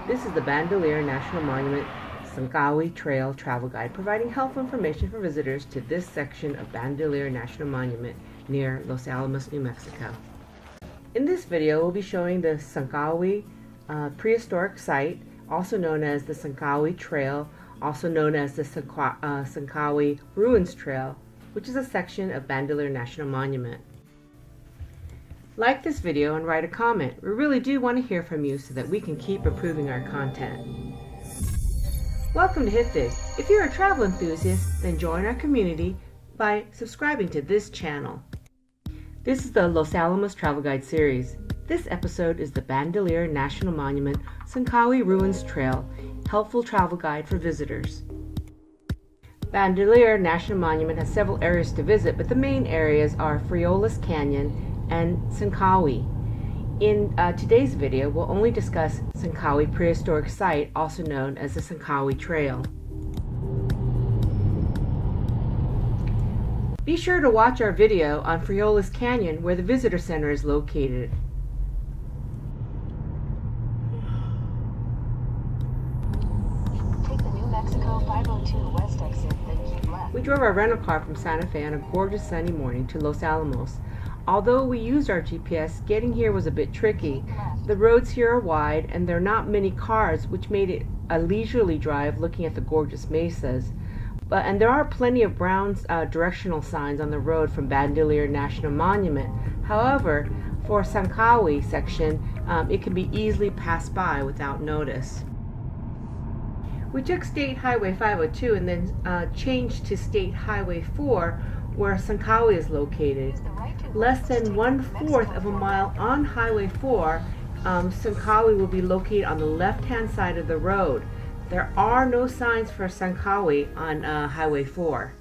This is the Bandelier National Monument Tsankawi Trail travel guide, providing helpful information for visitors to this section of Bandelier National Monument near Los Alamos, New Mexico. In this video, we'll be showing the Tsankawi Prehistoric Site, also known as the Tsankawi Trail, also known as the Tsankawi Ruins Trail, which is a section of Bandelier National Monument. Like this video and write a comment. We really do want to hear from you so that we can keep improving our content. Welcome to Hipfig. If you're a travel enthusiast, then join our community by subscribing to this channel. This is the Los Alamos Travel Guide series. This episode is the Bandelier National Monument Tsankawi Ruins Trail, helpful travel guide for visitors. Bandelier National Monument has several areas to visit, but the main areas are Frijoles Canyon and Tsankawi. In today's video, we'll only discuss Tsankawi Prehistoric Site, also known as the Tsankawi Trail. Be sure to watch our video on Frijoles Canyon, where the visitor center is located. Take the New Mexico 502 west exit, then keep left. We drove our rental car from Santa Fe on a gorgeous sunny morning to Los Alamos. Although we used our GPS, getting here was a bit tricky. The roads here are wide and there are not many cars, which made it a leisurely drive looking at the gorgeous mesas. And there are plenty of brown directional signs on the road from Bandelier National Monument. However, for Tsankawi section, it can be easily passed by without notice. We took State Highway 502 and then changed to State Highway 4, where Tsankawi is located. Less than 1/4 of a mile on Highway 4, Tsankawi will be located on the left-hand side of the road. There are no signs for Tsankawi on Highway 4.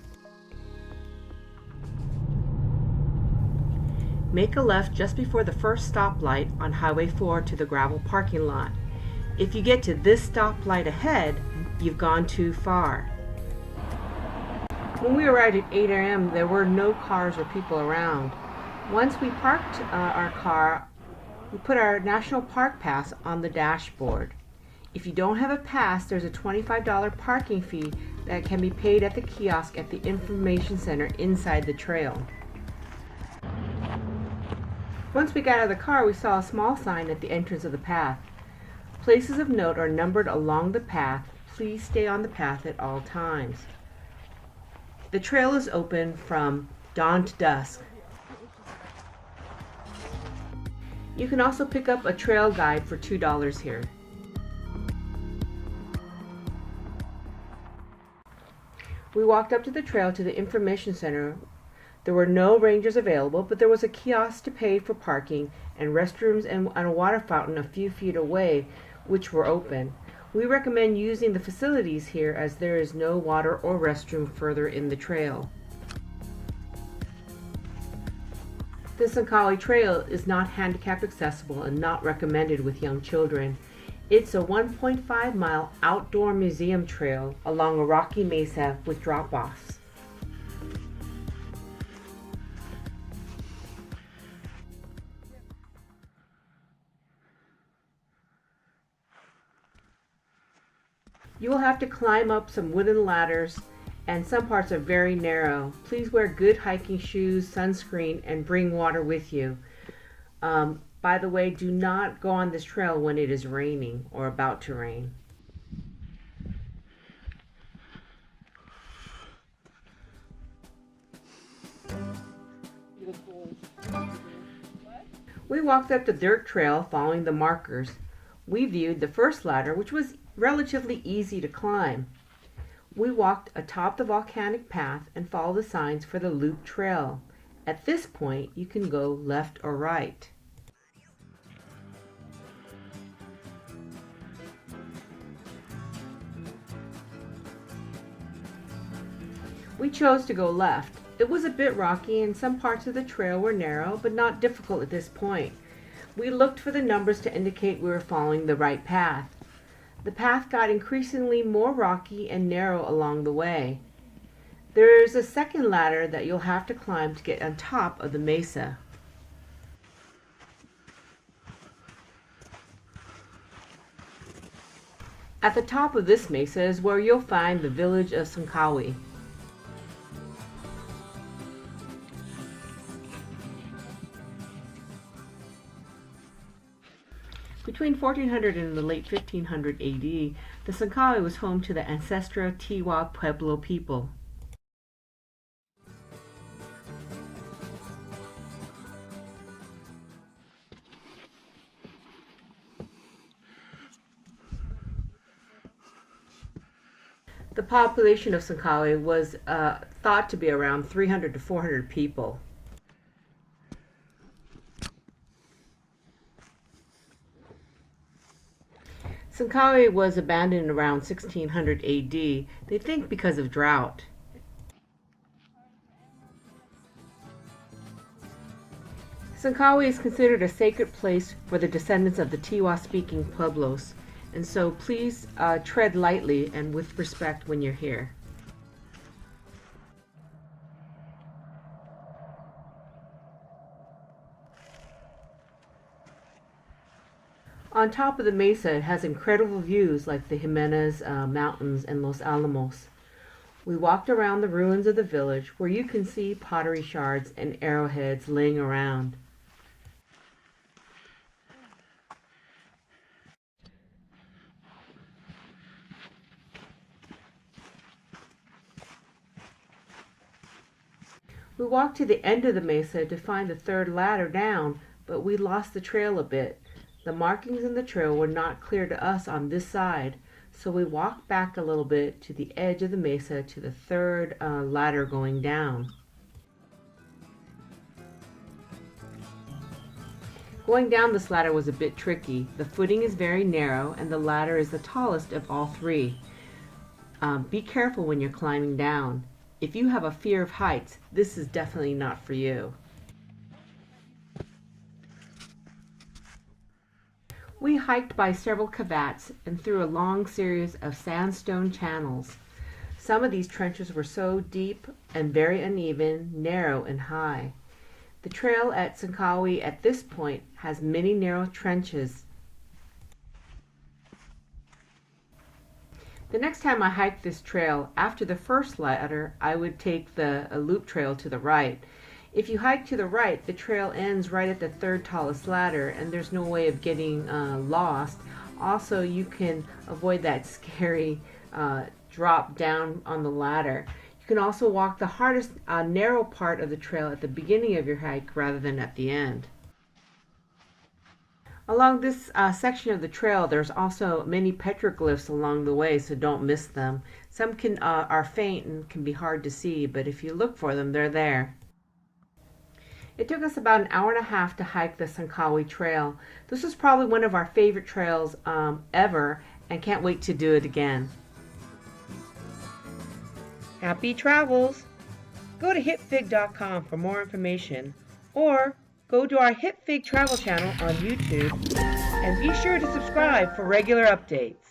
Make a left just before the first stoplight on Highway 4 to the gravel parking lot. If you get to this stoplight ahead, you've gone too far. When we arrived at 8 a.m., there were no cars or people around. Once we parked our car, we put our National Park Pass on the dashboard. If you don't have a pass, there's a $25 parking fee that can be paid at the kiosk at the information center inside the trail. Once we got out of the car, we saw a small sign at the entrance of the path. Places of note are numbered along the path. Please stay on the path at all times. The trail is open from dawn to dusk. You can also pick up a trail guide for $2 here. We walked up to the trail to the information center. There were no rangers available, but there was a kiosk to pay for parking and restrooms and a water fountain a few feet away, which were open. We recommend using the facilities here as there is no water or restroom further in the trail. The Tsankawi Trail is not handicap accessible and not recommended with young children. It's a 1.5-mile outdoor museum trail along a rocky mesa with drop-offs. You will have to climb up some wooden ladders, and some parts are very narrow. Please wear good hiking shoes, sunscreen, and bring water with you. By the way, do not go on this trail when it is raining or about to rain. We walked up the dirt trail following the markers. We viewed the first ladder, which was relatively easy to climb. We walked atop the volcanic path and followed the signs for the loop trail. At this point, you can go left or right. We chose to go left. It was a bit rocky and some parts of the trail were narrow, but not difficult at this point. We looked for the numbers to indicate we were following the right path. The path got increasingly more rocky and narrow along the way. There is a second ladder that you'll have to climb to get on top of the mesa. At the top of this mesa is where you'll find the village of Tsankawi. Between 1400 and the late 1500 AD, the Tsankawi was home to the Ancestral Pueblo people. The population of Tsankawi was thought to be around 300 to 400 people. Tsankawi was abandoned around 1600 AD, they think because of drought. Tsankawi is considered a sacred place for the descendants of the Tiwa-speaking Pueblos, and so please tread lightly and with respect when you're here. On top of the mesa, it has incredible views like the Jimenez Mountains and Los Alamos. We walked around the ruins of the village where you can see pottery shards and arrowheads laying around. We walked to the end of the mesa to find the third ladder down, but we lost the trail a bit. The markings in the trail were not clear to us on this side, so we walked back a little bit to the edge of the mesa to the third ladder going down. Going down this ladder was a bit tricky. The footing is very narrow and the ladder is the tallest of all three. Be careful when you're climbing down. If you have a fear of heights, this is definitely not for you. We hiked by several cavats and through a long series of sandstone channels. Some of these trenches were so deep and very uneven, narrow and high. The trail at Tsankawi at this point has many narrow trenches. The next time I hiked this trail, after the first ladder, I would take the loop trail to the right. If you hike to the right, the trail ends right at the third tallest ladder and there's no way of getting lost. Also, you can avoid that scary drop down on the ladder. You can also walk the hardest narrow part of the trail at the beginning of your hike rather than at the end. Along this section of the trail, there's also many petroglyphs along the way, so don't miss them. Some are faint and can be hard to see, but if you look for them, they're there. It took us about an hour and a half to hike the Tsankawi Trail. This was probably one of our favorite trails ever, and can't wait to do it again. Happy travels! Go to hipfig.com for more information, or go to our Hipfig travel channel on YouTube, and be sure to subscribe for regular updates.